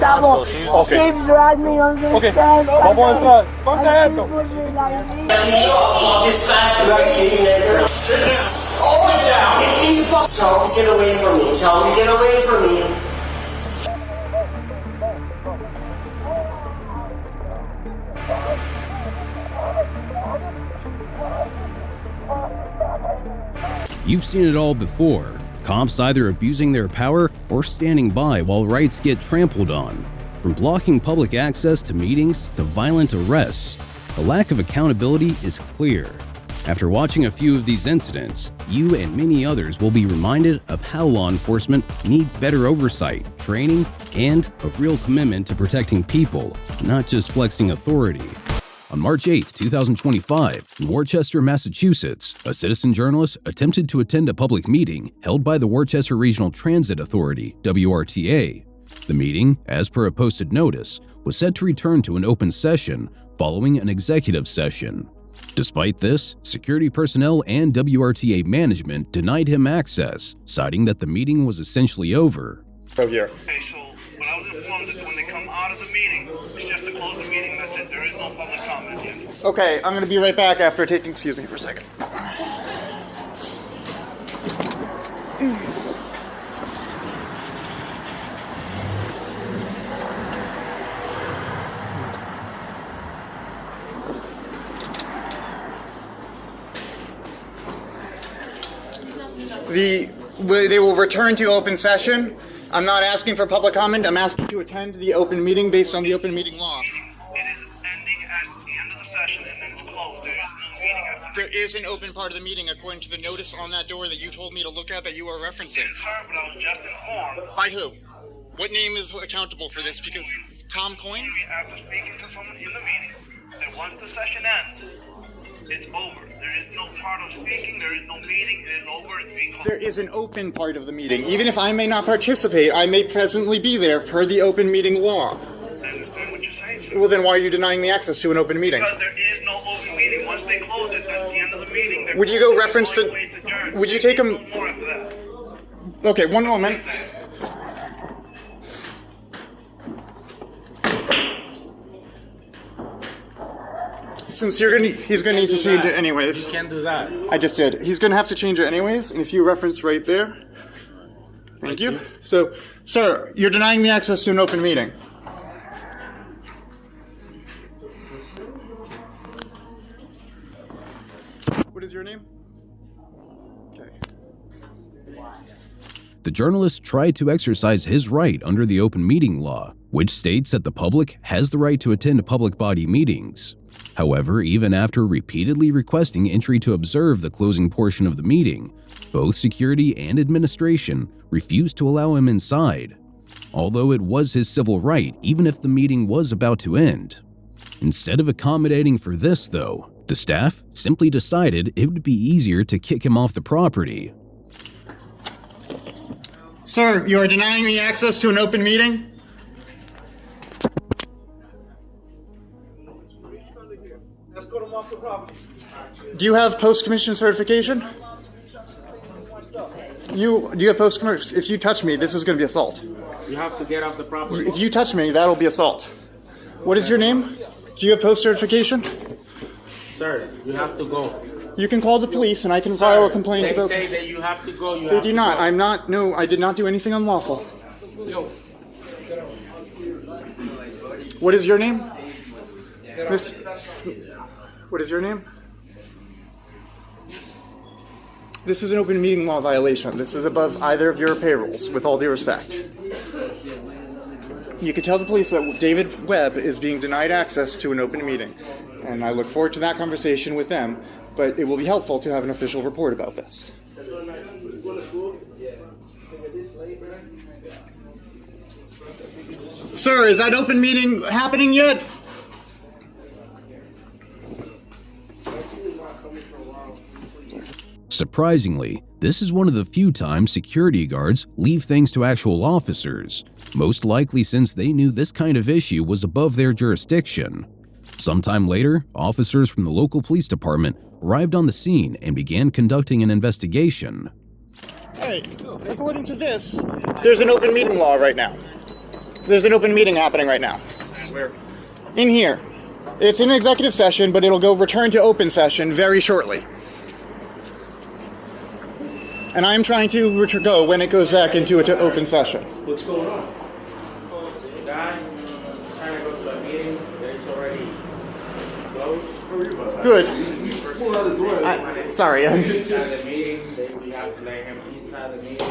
estamos sin driving on this stand. Vamos a entrar. Ponte esto. Tell him get away from me. Tell him get away from me. You've seen it all before. Cops either abusing their power or standing by while rights get trampled on. From blocking public access to meetings to violent arrests, the lack of accountability is clear. After watching a few of these incidents, you and many others will be reminded of how law enforcement needs better oversight, training, and a real commitment to protecting people, not just flexing authority. On March 8, 2025, in Worcester, Massachusetts, a citizen journalist attempted to attend a public meeting held by the Worcester Regional Transit Authority, WRTA. The meeting, as per a posted notice, was set to return to an open session following an executive session. Despite this, security personnel and WRTA management denied him access, citing that the meeting was essentially over. Here. Okay, so what I was informed is when they come out of the meeting, it's just to close the meeting, that's it. There is no public comment yet. Okay, I'm gonna be right back after taking, excuse me for a second. They will return to open session. I'm not asking for public comment. I'm asking to attend the open meeting based on the open meeting law. It is ending at the end of the session and then it's closed. There is no meeting after that. There is an open part of the meeting according to the notice on that door that you told me to look at that you are referencing. Yes, sir, but I was just informed. By who? What name is accountable for this? Because Tom Coyne? After speaking to someone in the meeting, that once the session ends, it's over. There is no part of speaking, there is no meeting, it is over, it's being closed. There is an open part of the meeting. Even if I may not participate, I may presently be there per the open meeting law. I understand what you're saying, sir. Well, then why are you denying me access to an open meeting? Because there is no open meeting. Once they close it, that's the end of the meeting. Would you go reference the... Would you take a... No more after that. Okay, one moment. Since he's gonna need to change it anyways. You can't do that. I just did. He's gonna have to change it anyways, and if you reference right there. Thank you. So, sir, you're denying me access to an open meeting. What is your name? Okay. The journalist tried to exercise his right under the open meeting law, which states that the public has the right to attend public body meetings. However, even after repeatedly requesting entry to observe the closing portion of the meeting, both security and administration refused to allow him inside, although it was his civil right even if the meeting was about to end. Instead of accommodating for this, though, the staff simply decided it would be easier to kick him off the property. Sir, you are denying me access to an open meeting? Do you have post-commission certification? Do you have post-commission? If you touch me, this is going to be assault. You have to get off the property. If you touch me, that'll be assault. What is your name? Do you have post-certification? Sir, you have to go. You can call the police and I can file a complaint about... They say that you have to go. They do not. I'm not. No, I did not do anything unlawful. Yo. What is your name? Miss... What is your name? This is an open meeting law violation. This is above either of your payrolls, with all due respect. You can tell the police that David Webb is being denied access to an open meeting, and I look forward to that conversation with them, but it will be helpful to have an official report about this. Sir, is that open meeting happening yet? Surprisingly, this is one of the few times security guards leave things to actual officers, most likely since they knew this kind of issue was above their jurisdiction. Sometime later, officers from the local police department arrived on the scene and began conducting an investigation. Hey, according to this, there's an open meeting law right now. There's an open meeting happening right now. Where? In here. It's in executive session, but it'll go return to open session very shortly. And I'm trying to go when it goes back into open session. What's going on? The guy is trying to go to a meeting that is already closed. Good. Sorry. Inside the meeting, we have to let him inside the meeting.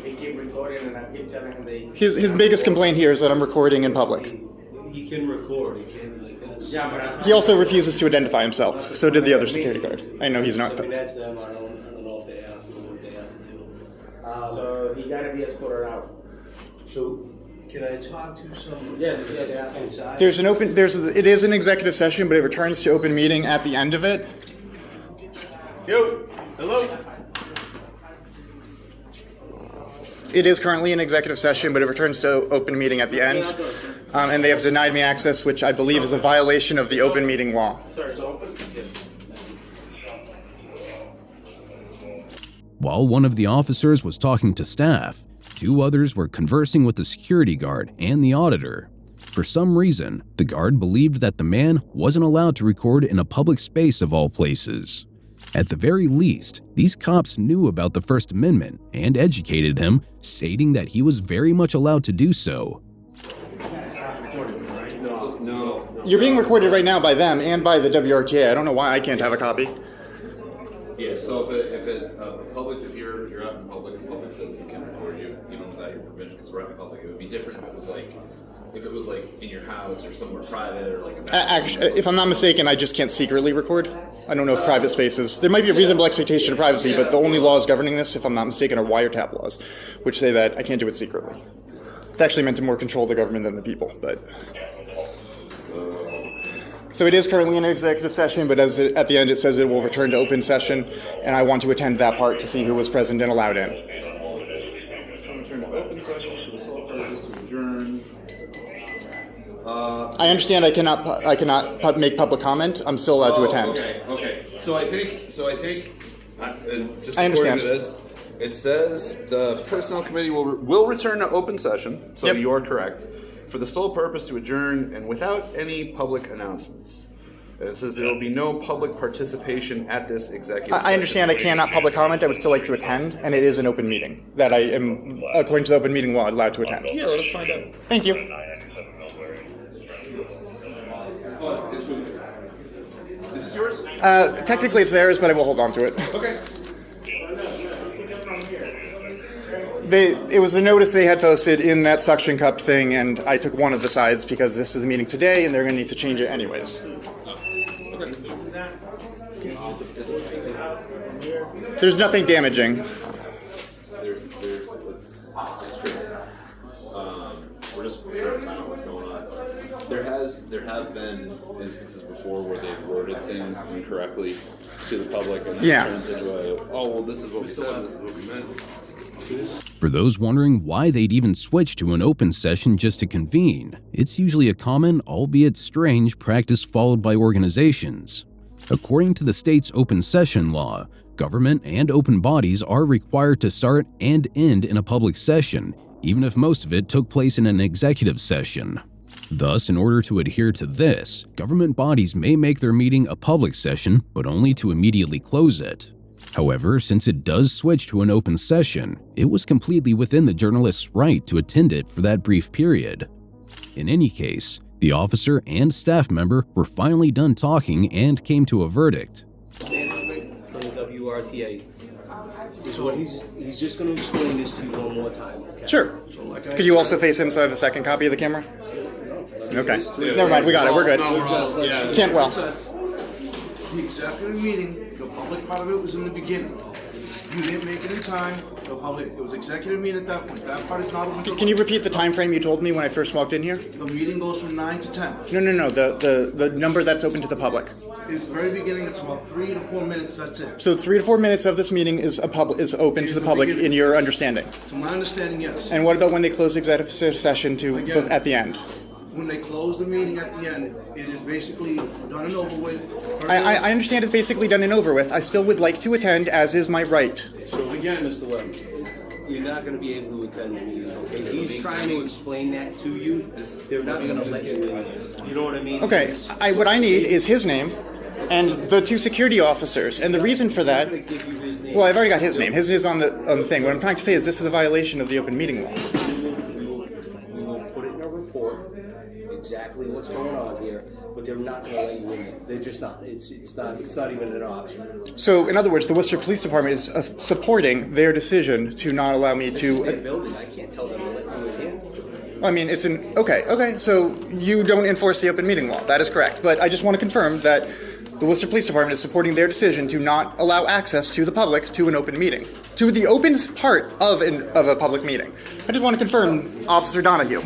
They keep recording, and I keep telling him they. His biggest complaint here is that I'm recording in public. He can record. He can't like that's. Yeah, but He also refuses to identify himself. So did the other security guard. I know he's not. I mean, that's them. I don't know if they have to or what they have to do. so he gotta be escorted out. So can I talk to some Yes, staff inside? It is an executive session, but it returns to open meeting at the end of it. Yo, hello. It is currently an executive session, but it returns to open meeting at the end. And they have denied me access, which I believe is a violation of the open meeting law. Sorry, it's open? While one of the officers was talking to staff, two others were conversing with the security guard and the auditor. For some reason, the guard believed that the man wasn't allowed to record in a public space of all places. At the very least, these cops knew about the First Amendment and educated him, stating that he was very much allowed to do so. You're being recorded right now by them and by the WRTA. I don't know why I can't have a copy. Yeah, so if it's public, if you're out in public, the public says it can record you, even without your permission, because we're out in public. It would be different if it was like in your house or somewhere private or like. Actually, if I'm not mistaken, I just can't secretly record. I don't know if private spaces. There might be a reasonable expectation of privacy, but the only laws governing this, if I'm not mistaken, are wiretap laws, which say that I can't do it secretly. It's actually meant to more control the government than the people, but. So it is currently in an executive session, but at the end it says it will return to open session, and I want to attend that part to see who was present and allowed in. Return to open session for the sole purpose to adjourn. I understand I cannot make public comment. I'm still allowed to attend. Okay. So I think, just I according understand. to this, it says the personnel committee will return to open session. So Yep. you're correct. For the sole purpose to adjourn and without any public announcements. And it says there will be no public participation at this executive session. I understand I cannot public comment. I would still like to attend, and it is an open meeting that I am, according to the open meeting law, allowed to attend. Yeah, let us find out. Thank you. Is this yours? Technically it's theirs, but I will hold on to it. Okay. It was the notice they had posted in that suction cup thing, and I took one of the sides because this is the meeting today, and they're going to need to change it anyways. There's nothing damaging. It's true. We're just trying to find out what's going on. There have been instances before where they've worded things incorrectly to the public, and then Yeah. it turns into this is what we said, this is what we meant. For those wondering why they'd even switch to an open session just to convene, it's usually a common, albeit strange, practice followed by organizations. According to the state's open session law, government and open bodies are required to start and end in a public session, even if most of it took place in an executive session. Thus, in order to adhere to this, government bodies may make their meeting a public session, but only to immediately close it. However, since it does switch to an open session, it was completely within the journalist's right to attend it for that brief period. In any case, the officer and staff member were finally done talking and came to a verdict. From the WRTA. Is what he's just going to explain this to you one more time. Okay? Sure. So like Could you also face him so I have a second copy of the camera? Okay. Never mind, we got it. We're good. Can't well. The executive meeting, the public part of it was in the beginning. You didn't make it in time. The public, it was executive meeting at that point. That part is not open. Can you repeat the time frame you told me when I first walked in here? The meeting goes from 9 to 10. No. The number that's open to the public. It's the very beginning. It's about 3 to 4 minutes. That's it. So 3 to 4 minutes of this meeting is open to the public in your understanding. To my understanding, yes. And what about when they close executive session at the end? When they close the meeting at the end, it is basically done and over with. I understand it's basically done and over with. I still would like to attend, as is my right. So again, Mr. Webb, you're not going to be able to attend the meeting, okay? He's trying to explain that to you. They're not going to let you in. You know what I mean? Okay, what I need is his name and the two security officers. And the reason for that, well, I've already got his name. His is on the thing. What I'm trying to say is this is a violation of the open meeting law. We will put it in a report, exactly what's going on here, but they're not going to let you in there. They're just not. It's not even an option. So, in other words, the Worcester Police Department is supporting their decision to not allow me This to... is their building. I can't tell them to let you in. I mean, it's an... Okay, so you don't enforce the open meeting law. That is correct. But I just want to confirm that the Worcester Police Department is supporting their decision to not allow access to the public to an open meeting, to the open part of a public meeting. I just want to confirm, Officer Donahue.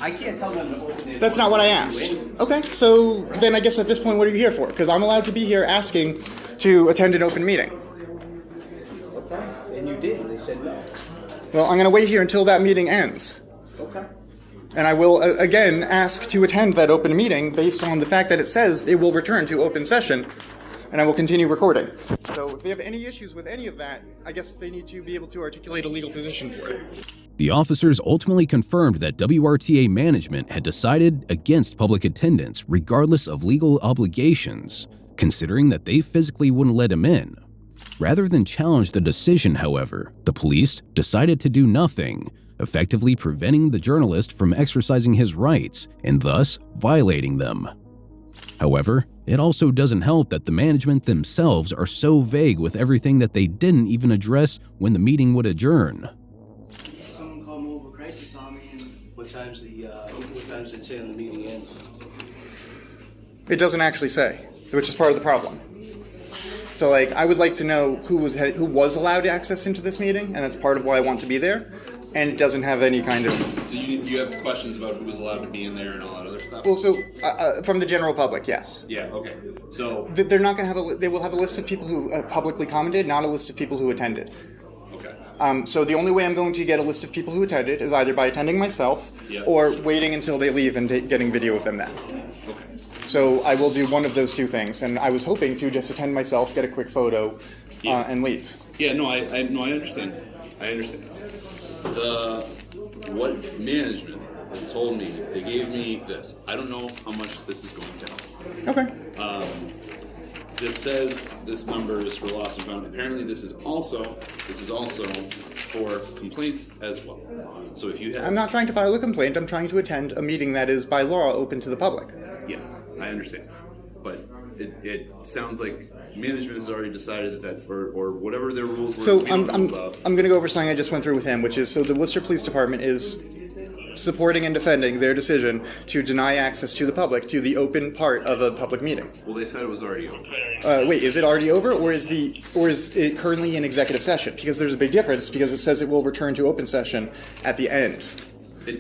I can't tell them to open it. That's not what I asked. Okay, so then I guess at this point, what are you here for? Because I'm allowed to be here asking to attend an open meeting. Okay, and you did, and they said no. Well, I'm going to wait here until that meeting ends. Okay. And I will, again, ask to attend that open meeting based on the fact that it says it will return to open session, and I will continue recording. So if they have any issues with any of that, I guess they need to be able to articulate a legal position for it. The officers ultimately confirmed that WRTA management had decided against public attendance regardless of legal obligations, considering that they physically wouldn't let him in. Rather than challenge the decision, however, the police decided to do nothing, effectively preventing the journalist from exercising his rights and thus violating them. However, it also doesn't help that the management themselves are so vague with everything that they didn't even address when the meeting would adjourn. Someone called mobile crisis on me and... What time's it say on the meeting end? It doesn't actually say, which is part of the problem. So, I would like to know who was allowed access into this meeting, and that's part of why I want to be there. And it doesn't have any kind of... So you have questions about who was allowed to be in there and all that other stuff? Well, so from the general public, yes. Yeah, okay. So... They're not going to have they will have a list of people who publicly commented, not a list of people who attended. Okay. So the only way I'm going to get a list of people who attended is either by attending myself or waiting until they leave and getting video of them then. Okay. So I will do one of those two things, and I was hoping to just attend myself, get a quick photo, and leave. Yeah, no, I understand. I understand. What management has told me, they gave me this. I don't know how much this is going to help. Okay. This says this number is for lost and found. Apparently, this is also for complaints as well. So if you have... I'm not trying to file a complaint. I'm trying to attend a meeting that is by law open to the public. Yes, I understand. But it sounds like management has already decided that or whatever their rules were. So I'm going to go over something I just went through with him, which is, so the Worcester Police Department is supporting and defending their decision to deny access to the public to the open part of a public meeting. Well, they said it was already over. Wait, is it already over, or is it currently in executive session? Because there's a big difference, because it says it will return to open session at the end.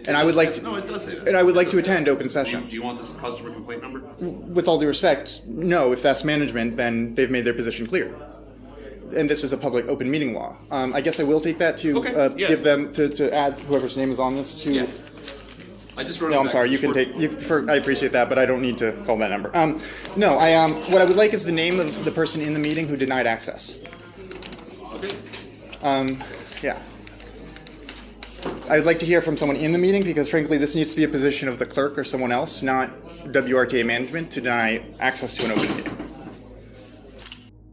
I would like to. No, it does say that. And I would like to attend open session. Do you want this customer complaint number? With all due respect, no. If that's management, then they've made their position clear. And this is a public open meeting law. I guess I will take that to give them to add whoever's name is on this to. Yeah. I just wrote. No, I'm sorry. You can take. I appreciate that, but I don't need to call that number. No, what I would like is the name of the person in the meeting who denied access. Okay. Yeah. I would like to hear from someone in the meeting, because frankly this needs to be a position of the clerk or someone else, not WRTA management, to deny access to an open meeting.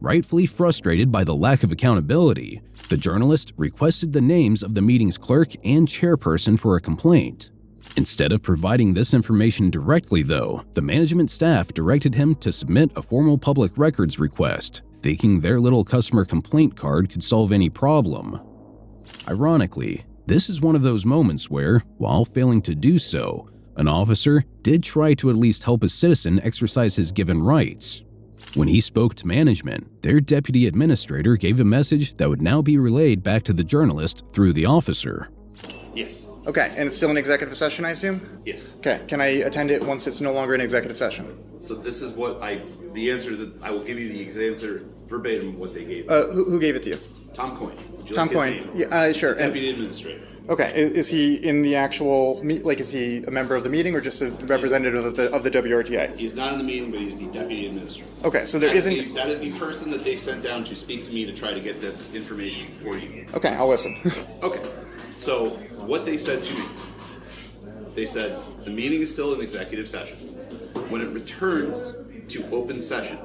Rightfully frustrated by the lack of accountability, the journalist requested the names of the meeting's clerk and chairperson for a complaint. Instead of providing this information directly, though, the management staff directed him to submit a formal public records request, thinking their little customer complaint card could solve any problem. Ironically, this is one of those moments where, while failing to do so, an officer did try to at least help a citizen exercise his given rights. When he spoke to management, their deputy administrator gave a message that would now be relayed back to the journalist through the officer. Yes. Okay, and it's still an executive session, I assume? Yes. Okay, can I attend it once it's no longer an executive session? So this is what the answer that I will give you the answer verbatim what they gave. Who gave it to you? Tom Coyne. Tom Coyne. Yeah, sure. Deputy administrator. Okay, is he in the actual, is he a member of the meeting or just a representative of the WRTA? He's not in the meeting, but he's the deputy administrator. Okay, so there isn't... That is the person that they sent down to speak to me to try to get this information for you. Okay, I'll listen. Okay, so what they said to me, they said the meeting is still an executive session. When it returns to open session,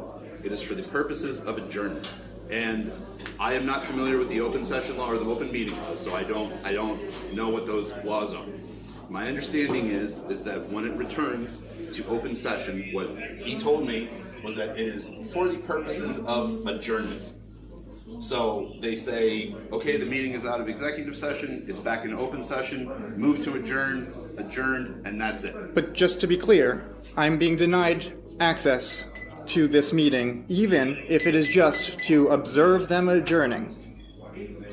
it is for the purposes of adjournment. And I am not familiar with the open session law or the open meeting law, so I don't know what those laws are. My understanding is that when it returns to open session, what he told me was that it is for the purposes of adjournment. So they say, okay, the meeting is out of executive session, it's back in open session, move to adjourned, and that's it. But just to be clear, I'm being denied access to this meeting, even if it is just to observe them adjourning.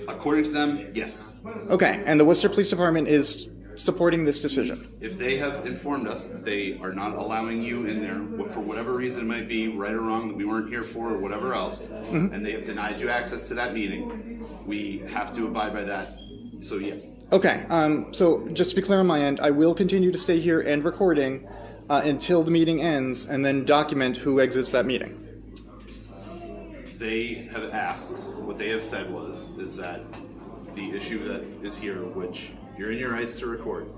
According to them, yes. Okay, and the Worcester Police Department is supporting this decision. If they have informed us that they are not allowing you in there, for whatever reason it might be, right or wrong, that we weren't here for, or whatever else, and they have denied you access to that meeting, we have to abide by that. So yes. Okay, so just to be clear on my end, I will continue to stay here and recording until the meeting ends, and then document who exits that meeting. They have asked, what they have said is that the issue that is here, which you're in your rights to record,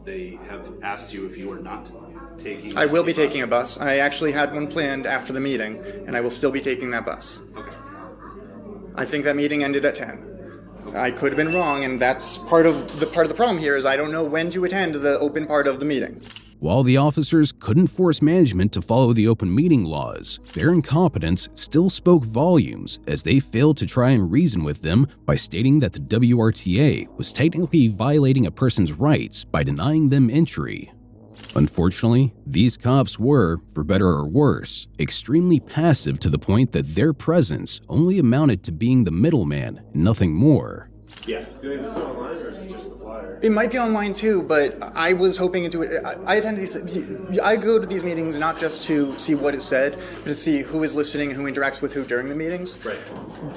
they have asked you if you are not taking... I will be taking a bus. I actually had one planned after the meeting, and I will still be taking that bus. Okay. I think that meeting ended at 10. I could have been wrong, and that's part of the problem here is I don't know when to attend the open part of the meeting. While the officers couldn't force management to follow the open meeting laws, their incompetence still spoke volumes as they failed to try and reason with them by stating that the WRTA was technically violating a person's rights by denying them entry. Unfortunately, these cops were, for better or worse, extremely passive to the point that their presence only amounted to being the middleman and nothing more. Yeah. Do they have this online or is it just the flyer? It might be online too, but I was hoping into it. I attend these. I go to these meetings not just to see what is said, but to see who is listening and who interacts with who during the meetings, right?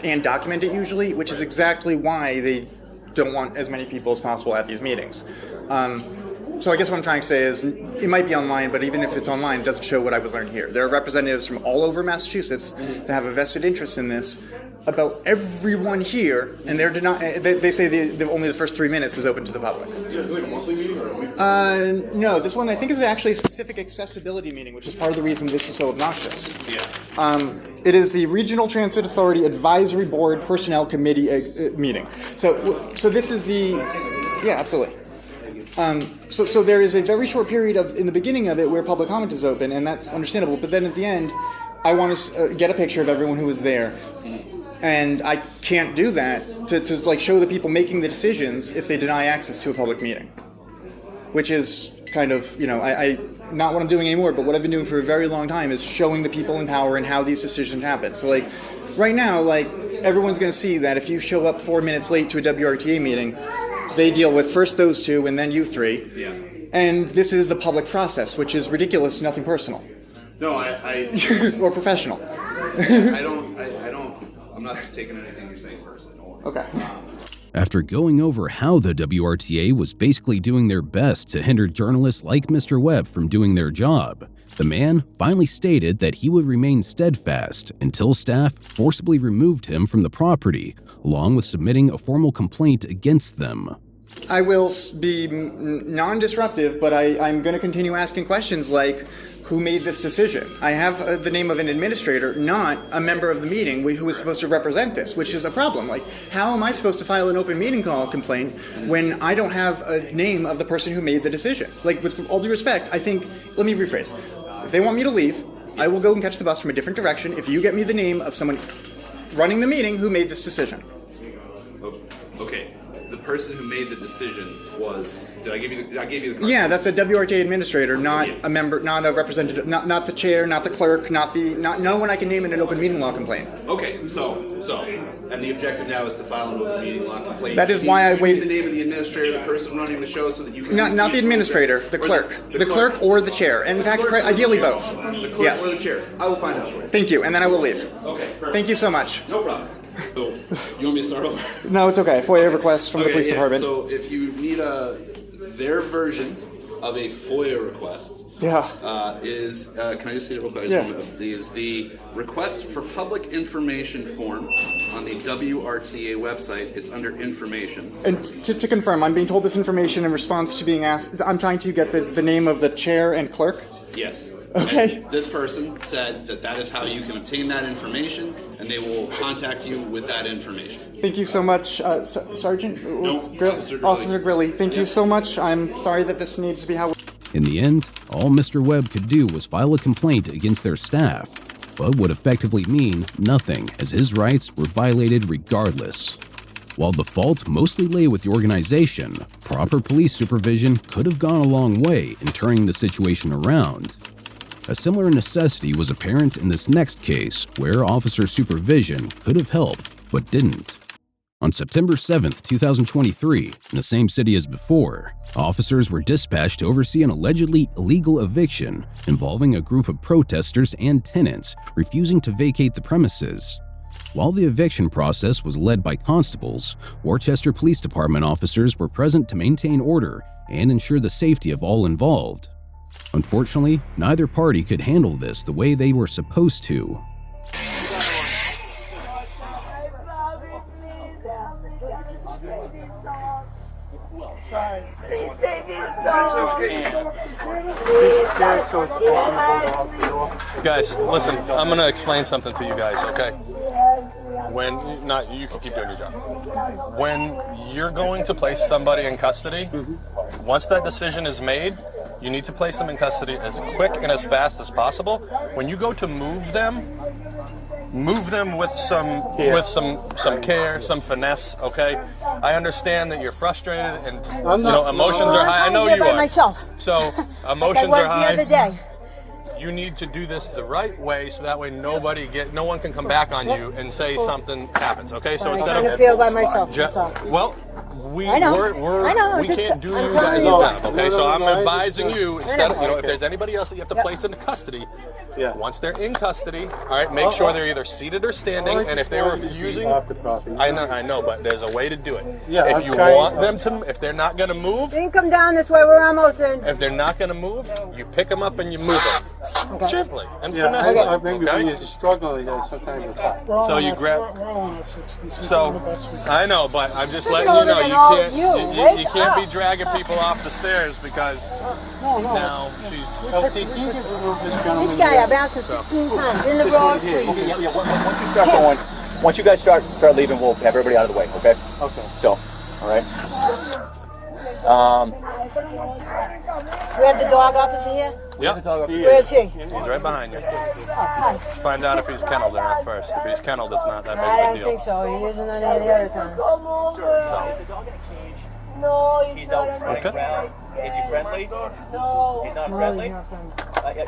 And document it usually, which is exactly why they don't want as many people as possible at these meetings. So I guess what I'm trying to say is it might be online, but even if it's online, it doesn't show what I would learn here. There are representatives from all over Massachusetts that have a vested interest in this about everyone here, and they say only the first 3 minutes is open to the public. Is it like a monthly meeting or a weekly? No, this one I think is actually a specific accessibility meeting, which is part of the reason this is so obnoxious. Yeah. It is the Regional Transit Authority Advisory Board Personnel Committee meeting. So this is the... Yeah, absolutely. So there is a very short period in the beginning of it where public comment is open, and that's understandable. But then at the end, I want to get a picture of everyone who was there, and I can't do that to like show the people making the decisions if they deny access to a public meeting, which is kind of I not what I'm doing anymore, but what I've been doing for a very long time is showing the people in power and how these decisions happen. So like right now, like everyone's going to see that if you show up 4 minutes late to a WRTA meeting, they deal with first those two and then you three. Yeah. And this is the public process, which is ridiculous, nothing personal. No, I or professional. I'm not taking anything you're saying personally. Okay. After going over how the WRTA was basically doing their best to hinder journalists like Mr. Webb from doing their job, the man finally stated that he would remain steadfast until staff forcibly removed him from the property, along with submitting a formal complaint against them. I will be non-disruptive, but I'm going to continue asking questions like, who made this decision? I have the name of an administrator, not a member of the meeting who is supposed to represent this, which is a problem. Like, how am I supposed to file an open meeting call complaint when I don't have a name of the person who made the decision? Like, with all due respect, I think, let me rephrase. If they want me to leave, I will go and catch the bus from a different direction if you get me the name of someone running the meeting who made this decision. Okay. The person who made the decision was... I gave you the correct... Yeah, that's a WRTA administrator, not a member, not a representative, not the chair, not the clerk, not no one I can name in an open meeting law complaint. Okay, so, and the objective now is to file an open meeting law complaint. That is why I waited. The name of the administrator, the person running the show, so that you can... Not the administrator, the clerk. The clerk or the chair. And in fact, ideally both. The clerk or the chair. I will find out for you. Thank you, and then I will leave. Okay, perfect. Thank you so much. No problem. So, you want me to start over? No, it's okay. FOIA request from the police department. So if you need their version of a FOIA request, is can I just see it real quick? Is the request for public information form on the WRTA website. It's under information. And to confirm, I'm being told this information in response to being asked. I'm trying to get the name of the chair and clerk. Yes. Okay. And this person said that is how you can obtain that information, and they will contact you with that information. Thank you so much, Sergeant? Officer Grilly. Thank you so much. I'm sorry that this needs to be how... In the end, all Mr. Webb could do was file a complaint against their staff, but would effectively mean nothing, as his rights were violated regardless. While the fault mostly lay with the organization, proper police supervision could have gone a long way in turning the situation around. A similar necessity was apparent in this next case, where officer supervision could have helped, but didn't. On September 7th, 2023, in the same city as before, officers were dispatched to oversee an allegedly illegal eviction involving a group of protesters and tenants refusing to vacate the premises. While the eviction process was led by constables, Worcester Police Department officers were present to maintain order and ensure the safety of all involved. Unfortunately, neither party could handle this the way they were supposed to. Guys, listen, I'm going to explain something to you guys, okay? You can keep doing your job. When you're going to place somebody in custody, once that decision is made, you need to place them in custody as quick and as fast as possible. When you go to move them with some care, some finesse, okay? I understand that you're frustrated and emotions are high. I know you are. Myself. So emotions are high. The other day. You need to do this the right way, so that way no one can come back on you and say something happens. Okay, so instead of feel by myself. We can't do you guys' job. Okay, so I'm advising you instead. If there's anybody else that you have to place into custody, once they're in custody, all right, make sure they're either seated or standing. And if they're refusing, I know, but there's a way to do it. If you want them to, if they're not going to move, you can come down this way. We're almost in. If they're not going to move, you pick them up and you move them. Okay. Gently and finesse them. You're struggling sometimes with that. So you grab. So I know, but I'm just letting you know you can't be dragging people off the stairs because now she's. This guy I've asked him 15 times in the wrong street. Once you guys start leaving, we'll have everybody out of the way. Okay. Okay. So, all right. We have the dog officer here? Yep. Where is he? He's right behind you. Find out if he's kennelled or not first. If he's kennelled, it's not that big of a deal. I don't think so. He isn't on any of the other times. Is the dog in a cage? No, he's out running around. Is he friendly? No. He's not friendly?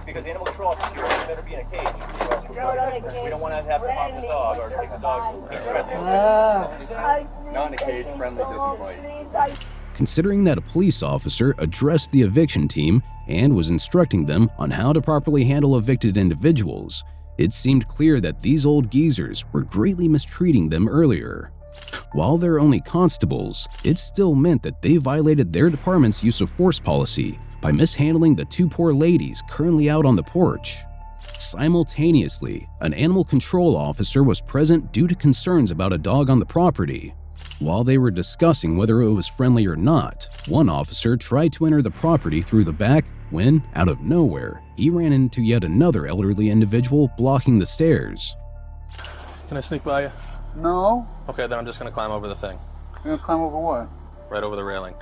Because animal control officers, you better be in a cage. We don't want to have to pop the dog or take the dog. He's friendly. Not in a cage, friendly, doesn't bite. Considering that a police officer addressed the eviction team and was instructing them on how to properly handle evicted individuals, it seemed clear that these old geezers were greatly mistreating them earlier. While they're only constables, it still meant that they violated their department's use of force policy by mishandling the two poor ladies currently out on the porch. Simultaneously, an animal control officer was present due to concerns about a dog on the property. While they were discussing whether it was friendly or not, one officer tried to enter the property through the back when, out of nowhere, he ran into yet another elderly individual blocking the stairs. Can I sneak by you? No. Okay, then I'm just going to climb over the thing. You're going to climb over what? Right over the railing.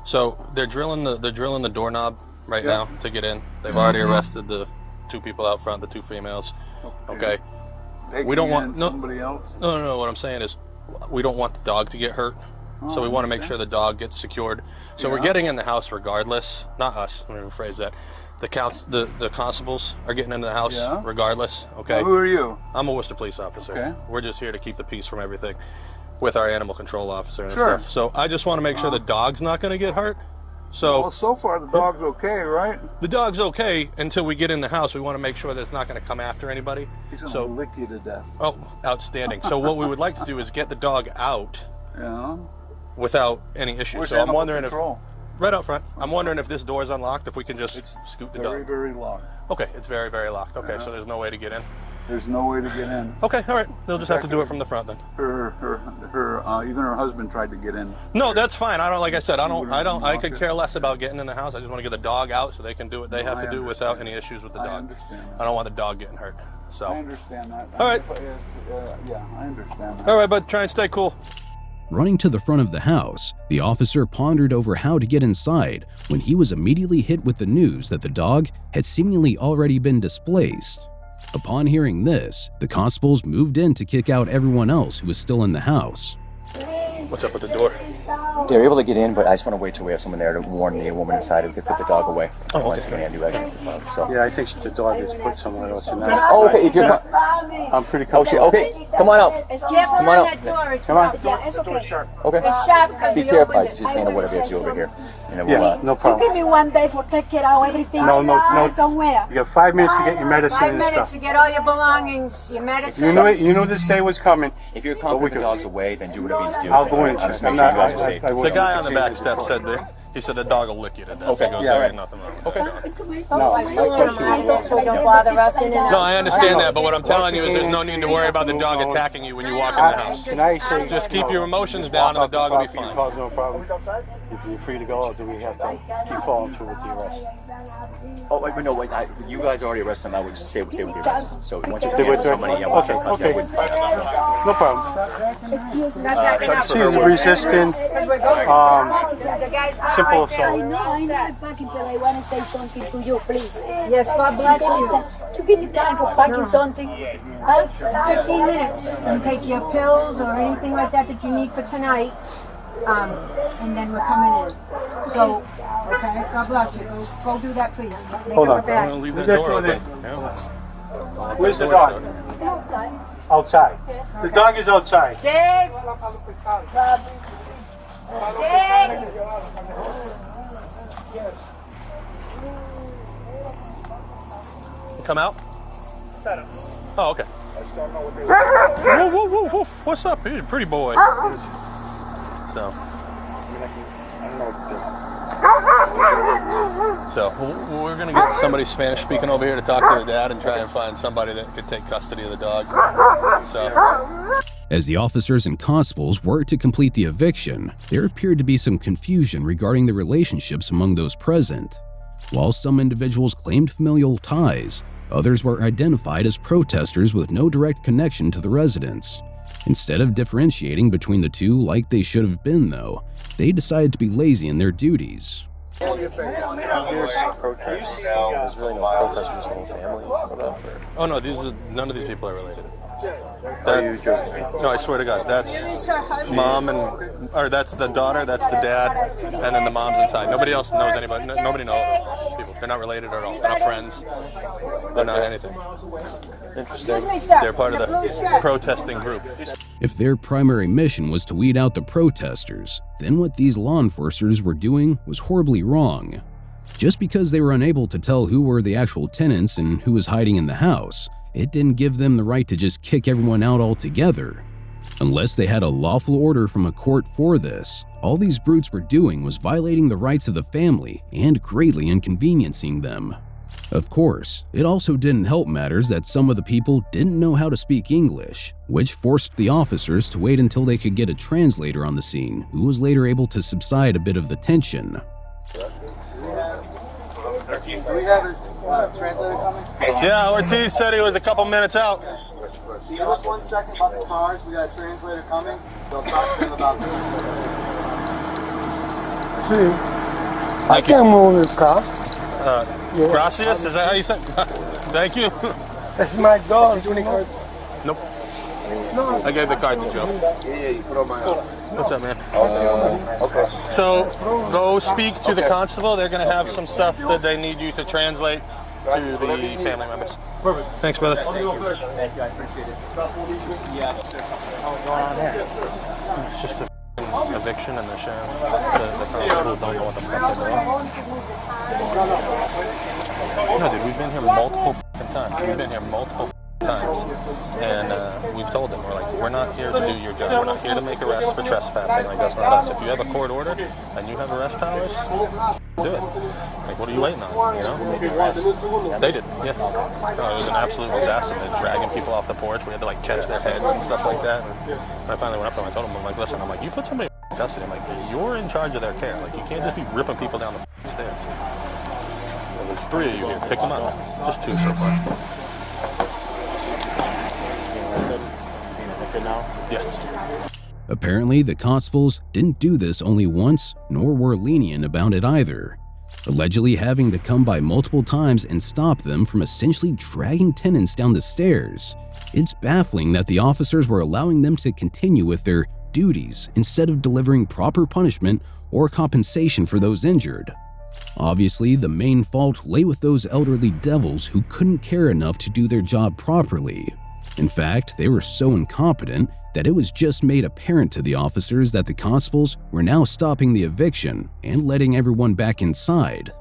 So they're drilling the doorknob right now to get in. They've already arrested the two people out front, the two females. Okay. We don't want somebody else. No. What I'm saying is, we don't want the dog to get hurt, so we want to make sure the dog gets secured. So we're getting in the house regardless. Not us. Let me rephrase that. The constables are getting into the house regardless. Okay. Now, who are you? I'm a Worcester police officer. Okay. We're just here to keep the peace from everything with our animal control officer and stuff. So I just want to make sure the dog's not going to get hurt. So, well, so far the dog's okay, right? The dog's okay until we get in the house. We want to make sure that it's not going to come after anybody. He's going to lick you to death. Oh, outstanding. So what we would like to do is get the dog out Yeah. without any issues. Where's So I'm animal wondering control? right out front. I'm wondering if this door is unlocked, if we can just scoot the dog. Very, very locked. Okay, it's very, very locked. Okay, so there's no way to get in. There's no way to get in. Okay, all right. They'll just have to do it from the front then. Even her husband tried to get in. No, that's fine. I don't. Like I said, I could care less about getting in the house. I just want to get the dog out so they can do what they have to do without any issues with the dog. I don't want the dog getting hurt. So. I understand that. All right. Yeah, I understand that. All right, but try and stay cool. Running to the front of the house, the officer pondered over how to get inside when he was immediately hit with the news that the dog had seemingly already been displaced. Upon hearing this, the constables moved in to kick out everyone else who was still in the house. What's up with the door? They were able to get in, but I just want to wait till we have someone there to warn the woman inside who could put the dog away. Oh, okay. Yeah, I think the dog is put somewhere else in there. Oh, okay. If you're not, I'm pretty oh, shit. Okay, come on out. Come on out. Come on. Yeah, it's okay. Okay. It's sharp because Be we careful. opened Just it. handle whatever you have to do over here. And then Yeah, we'll, no problem. Give me one day for take it out, everything. No. Somewhere. You got 5 minutes to get your medicine 5 and minutes stuff. to get all your belongings, your medicine. You knew this day was coming. if you're confident the dog's away, then do whatever you need to do. I'll go in. I'm just making sure you guys are safe. The guy on the back step said that he said the dog will lick you to death. Okay. He goes, Yeah, there right. ain't nothing wrong. Okay. I still want them out of there so we don't bother us in and out. No, I understand that, but what I'm telling you is there's no need to worry about the dog attacking you when you walk in the house. Can I say Just keep your emotions down and the dog will be fine. No problem. If you're free to go, or do we have to keep following through with the arrest? Oh, wait, no, wait. You guys already arrested him. I would just stay with the arrest. So once you Stay cancel with the- somebody, I won't take okay, custody. I okay. wouldn't. No problem. She's resisting. Simple assault. I know I'm packing, but I want to say something to you, please. Yes, God bless you. To give me time for packing something. 15 minutes and take your pills or anything like that that you need for tonight. And then we're coming in. So, okay, God bless you. Go do that, please. Make Hold up on. a bag. I'm gonna leave that door open. Where's the dog? Outside. Outside. The dog is outside. Dave! Dave! Come out? Oh, okay. Whoa, whoa, whoa, whoa. What's up? He's a pretty boy. So. So we're gonna get somebody Spanish speaking over here to talk to the dad and try and find somebody that could take custody of the dog. So. As the officers and constables worked to complete the eviction, there appeared to be some confusion regarding the relationships among those present. While some individuals claimed familial ties, others were identified as protesters with no direct connection to the residents. Instead of differentiating between the two like they should have been, though, they decided to be lazy in their duties. There's protests. There's really no protesters, just the whole family. Oh no, none of these people are related. That, no, I swear to God, that's mom or that's the daughter, that's the dad, and then the mom's inside. Nobody else knows anybody. Nobody knows people. They're not related at all. They're not friends. They're not anything. Interesting. They're part of the protesting group. If their primary mission was to weed out the protesters, then what these law enforcers were doing was horribly wrong. Just because they were unable to tell who were the actual tenants and who was hiding in the house, it didn't give them the right to just kick everyone out altogether. Unless they had a lawful order from a court for this, all these brutes were doing was violating the rights of the family and greatly inconveniencing them. Of course, it also didn't help matters that some of the people didn't know how to speak English, which forced the officers to wait until they could get a translator on the scene, who was later able to subside a bit of the tension. Do we have a translator coming? Yeah, Ortiz said he was a couple minutes out. Give us 1 second about the cars. We got a translator coming. They'll talk to them about the See, I can move the car. Gracias, is that how you say? Thank you. That's my dog. Nope. I gave the card to Joe. Yeah, you put on my What's up, man? Okay. So, go speak to the constable. They're going to have some stuff that they need you to translate to the family members. Perfect. Thanks, brother. Thank you, I appreciate it. Yeah, what's going on there? It's just a eviction and the sheriff, the constables don't know what the fuck they're doing. No, dude, we've been here multiple times. We've been here multiple times, and we've told them, we're not here to do your job. We're not here to make arrests for trespassing. Like, that's not us. If you have a court order and you have arrest powers, do it. Like, what are you waiting on? You know? They did. Yeah. No, it was an absolute disaster. They're dragging people off the porch. We had to like catch their heads and stuff like that. And I finally went up to them. I told them, I'm like, listen, you put somebody in custody. I'm like, you're in charge of their care. Like, you can't just be ripping people down the stairs. Well, there's 3 of you here. Pick them up. Just 2 so far. Yeah. Apparently, the constables didn't do this only once, nor were lenient about it either, allegedly having to come by multiple times and stop them from essentially dragging tenants down the stairs. It's baffling that the officers were allowing them to continue with their duties instead of delivering proper punishment or compensation for those injured. Obviously, the main fault lay with those elderly devils who couldn't care enough to do their job properly. In fact, they were so incompetent that it was just made apparent to the officers that the constables were now stopping the eviction and letting everyone back inside.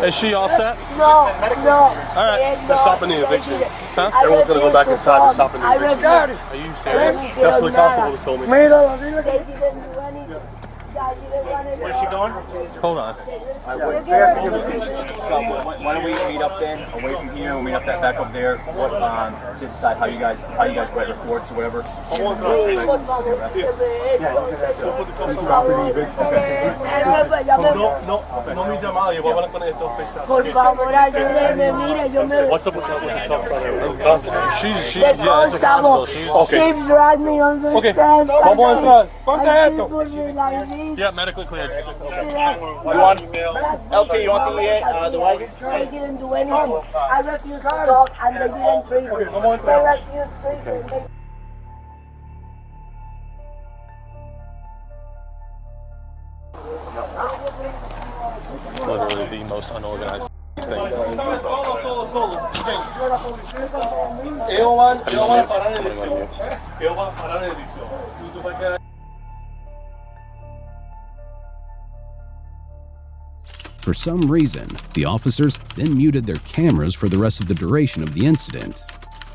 Is she all set? No. All right. They're stopping the eviction. Huh? Everyone's going to go back inside. They're stopping the eviction. Are you serious? That's what the constables told me. They didn't do anything. Where's she going? Hold on. Why don't we meet up then, away from here, we'll meet up back up there, to decide how you guys write reports or whatever. What's up with the cuffs on her? She dragged me on the stand. Yeah, medically cleared. You want LT? You want the wagon? They didn't do anything. I refused to talk and they didn't treat me. They refused treatment. It's literally the most unorganized thing. For some reason, the officers then muted their cameras for the rest of the duration of the incident.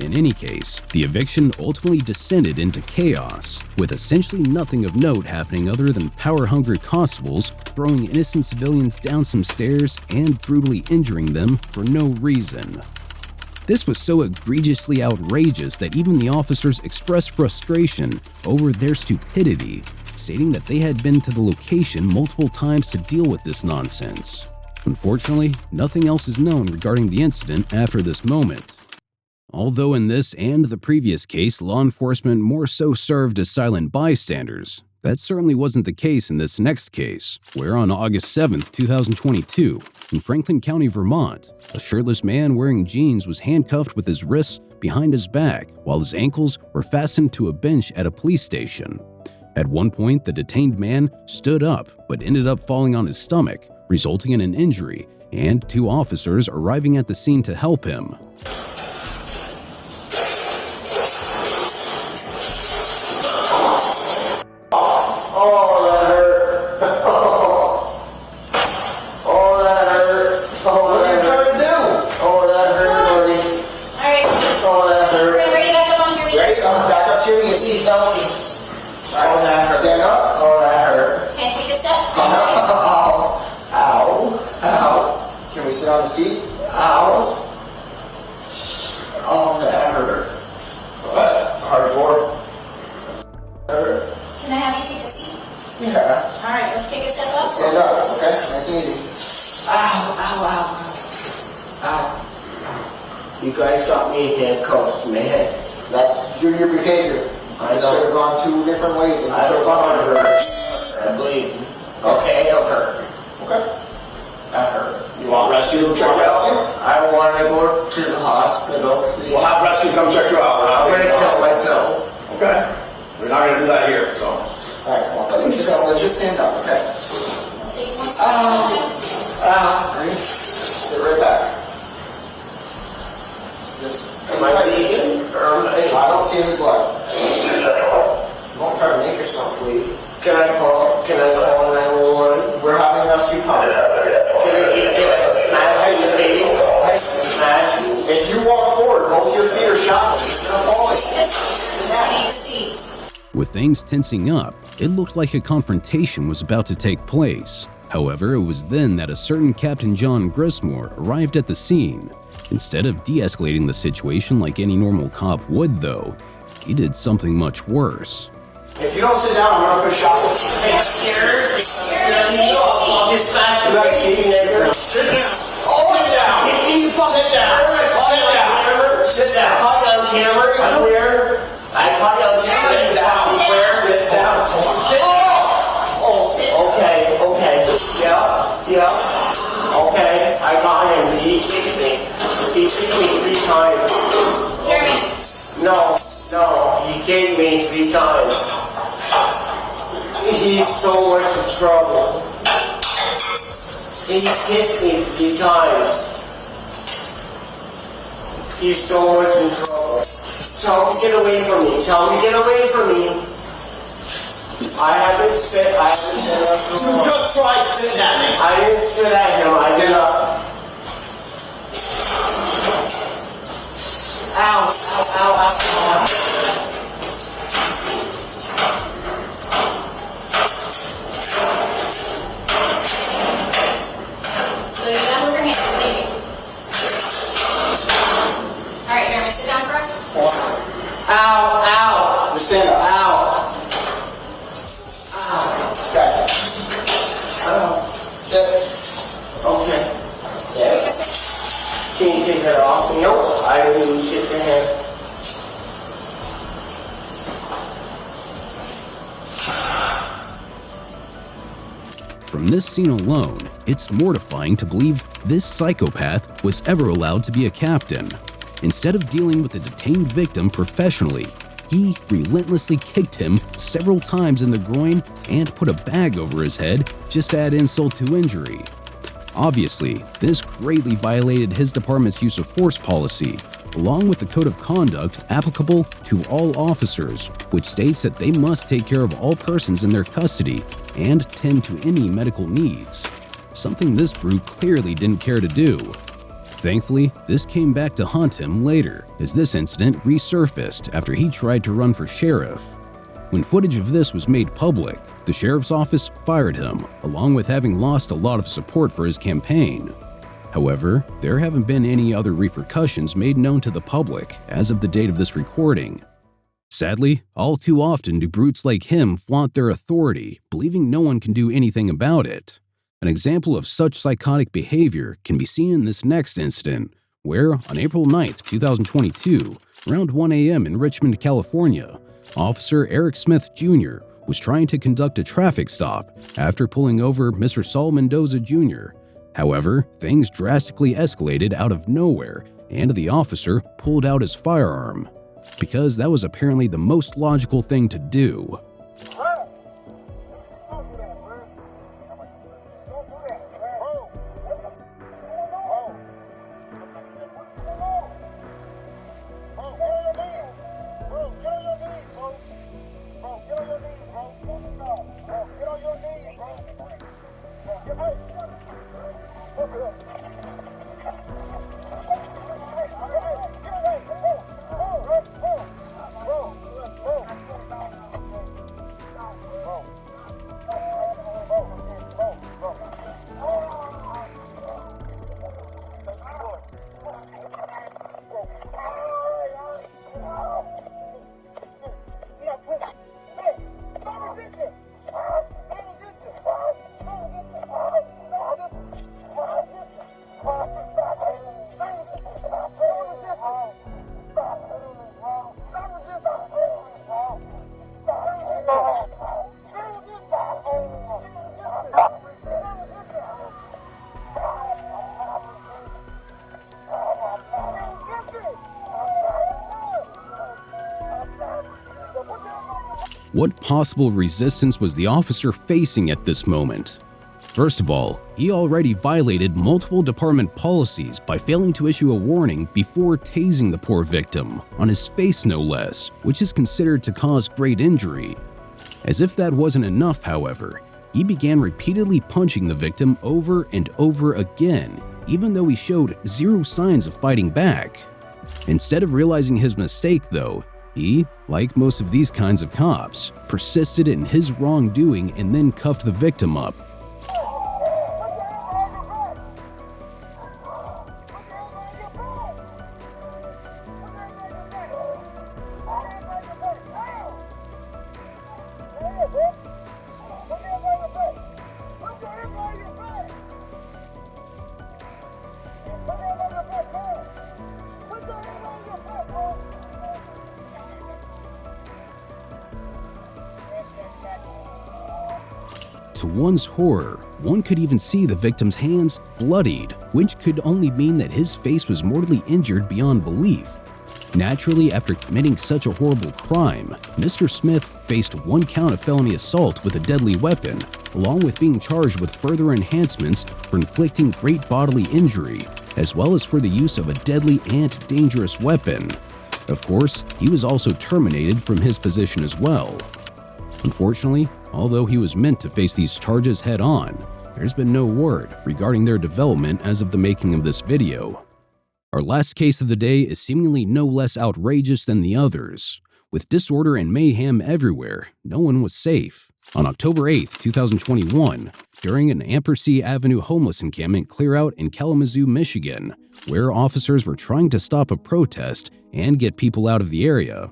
In any case, the eviction ultimately descended into chaos, with essentially nothing of note happening other than power-hungry constables throwing innocent civilians down some stairs and brutally injuring them for no reason. This was so egregiously outrageous that even the officers expressed frustration over their stupidity, stating that they had been to the location multiple times to deal with this nonsense. Unfortunately, nothing else is known regarding the incident after this moment. Although in this and the previous case, law enforcement more so served as silent bystanders, that certainly wasn't the case in this next case, where on August 7th, 2022, in Franklin County, Vermont, a shirtless man wearing jeans was handcuffed with his wrists behind his back while his ankles were fastened to a bench at a police station. At one point, the detained man stood up but ended up falling on his stomach, resulting in an injury, and 2 officers arriving at the scene to help him. Stand up. Oh, that hurt. Can I take a step? Ow. Ow. Can we sit on the seat? Ow. Oh, that hurt. What? Hard for? Hurt. Can I have you take a seat? Yeah. Alright, let's take a step up. Stand up, okay? Nice and easy. Ow. You guys got me handcuffed, man. That's due to your behavior. I should have gone 2 different ways. And I should have hurt. I bleed. Okay, it'll hurt. Okay. That hurt. You want rescue to check you out? I want to go to the hospital, please. We'll have rescue come check you out. I'm going to kill myself. Okay. We're not going to do that here, so. Alright, come on. Let's just stand up, okay? Sit right back. Just, am I bleeding? I don't see any blood. Can I call 911? We're having a rescue call. Can I get smash in the face? Smash. If you walk forward, both your feet are shot. With things tensing up, it looked like a confrontation was about to take place. However, it was then that a certain Captain John Grismore arrived at the scene. Instead of de-escalating the situation like any normal cop would, though, he did something much worse. If you don't sit down, I'm gonna put a shot. You gotta keep me there. Sit down. Sit down. Sit down. Sit down. Caught you on camera. Where? I caught you on camera. Sit down. Where? Sit down. Sit down. Oh, okay. Yeah. Okay. I got him. He kicked me. He kicked me 3 times. Jeremy. No. He kicked me 3 times. He's so much in trouble. He hit me 3 times. He's so much in trouble. Tell him to get away from me. I haven't spit. You just tried spitting at me. I didn't spit at him. I did not. Ow. So you're done with your hands, leave. Alright, Jeremy, sit down for us. Ow. Just stand up. Ow. Okay. Sit. Okay. Sit. Can you take that off? Nope. I didn't even shit your hand. From this scene alone, it's mortifying to believe this psychopath was ever allowed to be a captain. Instead of dealing with the detained victim professionally, he relentlessly kicked him several times in the groin and put a bag over his head just to add insult to injury. Obviously, this greatly violated his department's use of force policy, along with the code of conduct applicable to all officers, which states that they must take care of all persons in their custody and tend to any medical needs, something this brute clearly didn't care to do. Thankfully, this came back to haunt him later, as this incident resurfaced after he tried to run for sheriff. When footage of this was made public, the sheriff's office fired him, along with having lost a lot of support for his campaign. However, there haven't been any other repercussions made known to the public as of the date of this recording. Sadly, all too often do brutes like him flaunt their authority, believing no one can do anything about it. An example of such psychotic behavior can be seen in this next incident, where on April 9th, 2022, around 1 a.m. in Richmond, California, Officer Eric Smith Jr. was trying to conduct a traffic stop after pulling over Mr. Saul Mendoza Jr. However, things drastically escalated out of nowhere, and the officer pulled out his firearm, because that was apparently the most logical thing to do. What possible resistance was the officer facing at this moment? First of all, he already violated multiple department policies by failing to issue a warning before tasing the poor victim, on his face no less, which is considered to cause great injury. As if that wasn't enough, however, he began repeatedly punching the victim over and over again, even though he showed zero signs of fighting back. Instead of realizing his mistake, though, he, like most of these kinds of cops, persisted in his wrongdoing and then cuffed the victim up. To one's horror, one could even see the victim's hands bloodied, which could only mean that his face was mortally injured beyond belief. Naturally, after committing such a horrible crime, Mr. Smith faced 1 count of felony assault with a deadly weapon, along with being charged with further enhancements for inflicting great bodily injury, as well as for the use of a deadly and dangerous weapon. Of course, he was also terminated from his position as well. Unfortunately, although he was meant to face these charges head-on, there's been no word regarding their development as of the making of this video. Our last case of the day is seemingly no less outrageous than the others. With disorder and mayhem everywhere, no one was safe. On October 8, 2021, during an Ampersea Avenue homeless encampment clear-out in Kalamazoo, Michigan, where officers were trying to stop a protest and get people out of the area.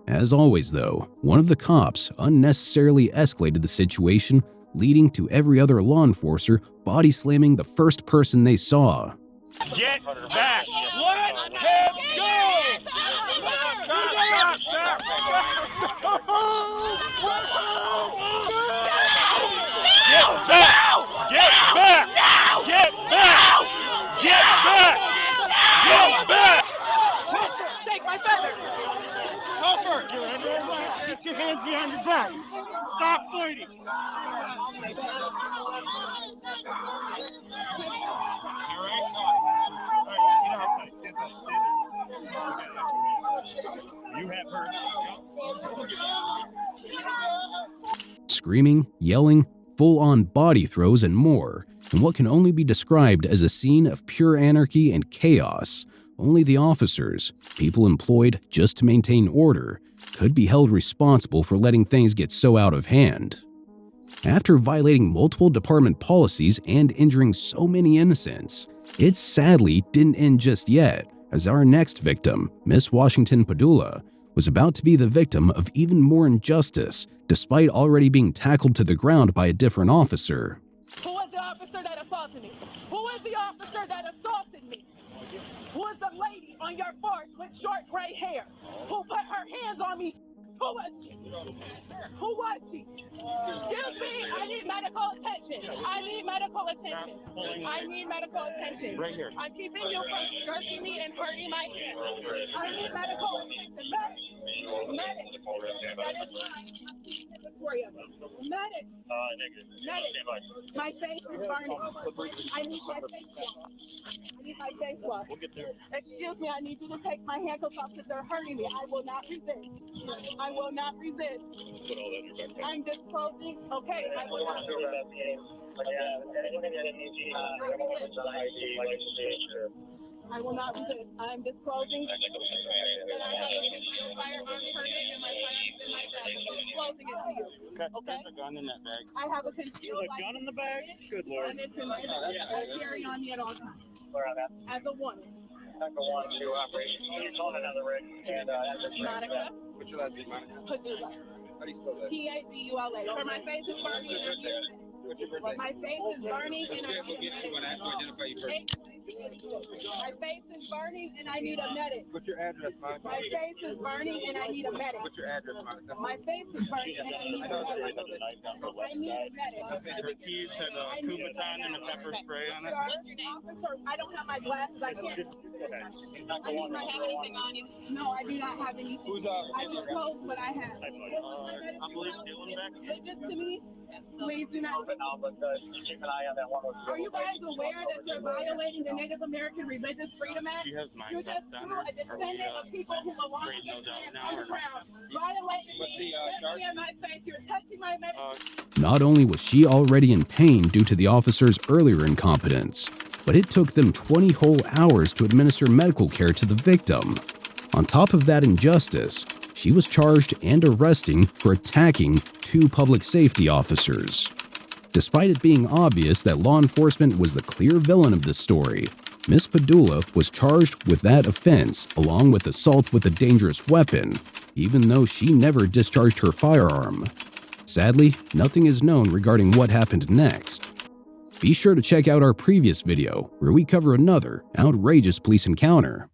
As always, though, one of the cops unnecessarily escalated the situation, leading to every other law enforcer body slamming the first person they saw. Get back! Let him go! Stop! Get back! Get back! Get back! Get back! Get back! Take my feather! Comfort! Get your hands behind your back! Stop fighting! You have her. Screaming, yelling, full-on body throws, and more, in what can only be described as a scene of pure anarchy and chaos. Only the officers, people employed just to maintain order, could be held responsible for letting things get so out of hand. After violating multiple department policies and injuring so many innocents, it sadly didn't end just yet, as our next victim, Miss Washington Padula, was about to be the victim of even more injustice, despite already being tackled to the ground by a different officer. Who was the officer that assaulted me? Who was the officer that assaulted me? Who was the lady on your force with short gray hair? Who put her hands on me? Who was she? Who was she? Excuse me, I need medical attention. I need medical attention. I need medical attention. Right here. I'm keeping you from jerking me and hurting my hands. I need medical attention. Medic. That is medic. Medic. My face is burning. I need my face washed. I need my face washed. We'll get there. Excuse me, I need you to take my handcuffs off because they're hurting me. I will not resist. I will not resist. Put all that in your backpack. I'm disclosing. Okay, I will not resist. I will not resist. I'm disclosing that I have a concealed firearm permit and my firearms in my bag. I'm disclosing it to you. Okay? There's a gun in that bag. I have a concealed There's a gun in the bag? Good lord. and it's in my bag. I carry on me at all times. As a woman. Monica. What's your last name, Monica? Padula. How do you spell that? Padula. So my face is burning. What's your birthday? My face is burning and I We'll get you when I have to identify you first. My face is burning and I need a medic. What's your address, Monica? My face is burning and I need a medic. What's your address, Monica? My face is burning and I need a medic. I need a medic. Her keys had a Kumaton and a pepper spray on it. Officer, I don't have my glasses. I can't. I do not have anything on you. No, I do not have anything. Who's up? I disclosed what I have. I believe Dylan back. Just to me, Please do not. But keep an eye on that one. Are you guys aware that you're violating the Native American Religious Freedom Act? You just threw a descendant of people who belong to the land underground. Violating me. You're in my face. You're touching my medical. Not only was she already in pain due to the officer's earlier incompetence, but it took them 20 whole hours to administer medical care to the victim. On top of that injustice, she was charged and arresting for attacking 2 public safety officers. Despite it being obvious that law enforcement was the clear villain of this story, Ms. Padula was charged with that offense along with assault with a dangerous weapon, even though she never discharged her firearm. Sadly, nothing is known regarding what happened next. Be sure to check out our previous video where we cover another outrageous police encounter.